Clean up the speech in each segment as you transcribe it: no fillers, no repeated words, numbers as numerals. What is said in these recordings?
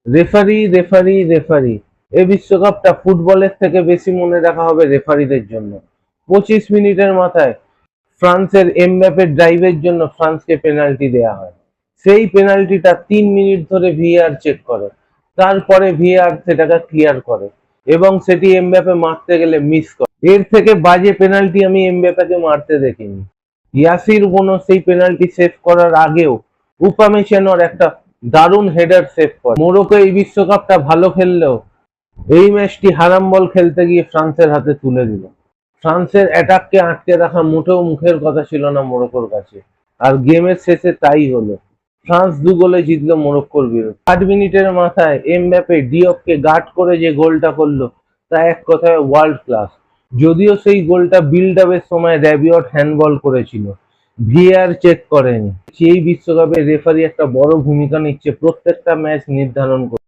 Referee, referee, referee. এই বিশ্বকাপটা ফুটবলের থেকে বেশি মনে রাখা হবে রেফারিদের জন্য। 25 মিনিটের মাথায় ফ্রান্সের এমবাপের ড্রাইভের জন্য ফ্রান্সকে পেনাল্টি দেয়া হয়। সেই পেনাল্টিটা 3 মিনিট ধরে ভিএআর চেক করে, তারপরে ভিএআর সেটাকে ক্লিয়ার করে এবং সেটি এমবাপে মারতে গেলে মিস করে। এর থেকে বাজে পেনাল্টি আমি এমবাপেকে মারতে দেখিনি। ইয়াসির বোনো সেই পেনাল্টি সেভ করার আগেও উপামেচানোর একটা দারুণ হেডার সেভ করে। মোরক্কো এই বিশ্বকাপটা ভালো খেললেও এই ম্যাচটি হারাম বল খেলতে গিয়ে ফ্রান্সের হাতে তুলে দিল। ফ্রান্সের অ্যাটাককে আটকে রাখা মোটেও মুখের কথা ছিল না মোরক্কোর কাছে, আর গেমের শেষে তাই হলো। ফ্রান্স 2 গোলে জিতল মোরক্কোর বিরুদ্ধে। 8 মিনিটের মাথায় এমবাপে ডিওপকে গার্ড করে যে গোলটা করলো তা এক কথায় ওয়ার্ল্ড ক্লাস। যদিও সেই গোলটা বিল্ড আপের সময় র‍্যাবিয়ট হ্যান্ডবল করেছিল, ভিএআর চেক করেনি। সেই বিশ্বকাপে রেফারি একটা বড় ভূমিকা নিচ্ছে প্রত্যেকটা ম্যাচ নির্ধারণ করে।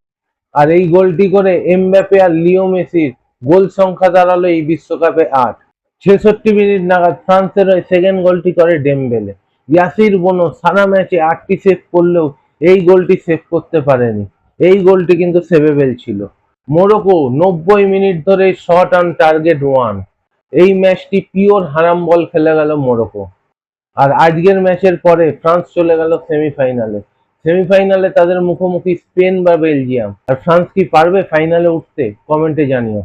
আর এই গোলটি করে এমবাপে আর লিও মেসির গোল সংখ্যা দাঁড়ালো এই বিশ্বকাপে 8। 66 মিনিট নাগাদ ফ্রান্সের হয়ে সেকেন্ড গোলটি করে ডেমবেলে। ইয়াসির বোনো সারা ম্যাচে 8টি সেভ করলেও এই গোলটি সেভ করতে পারেনি। এই গোলটি কিন্তু সেভেবল ছিল। মোরক্কো 90 মিনিট ধরে শট অন টার্গেট 1। এই ম্যাচটি পিওর হারাম বল খেলে গেল মোরক্কো। আর আজকের ম্যাচের পরে ফ্রান্স চলে গেল সেমিফাইনালে। সেমিফাইনালে তাদের মুখোমুখি স্পেন বা বেলজিয়াম। আর ফ্রান্স কি পারবে ফাইনালে উঠতে? কমেন্টে জানিও।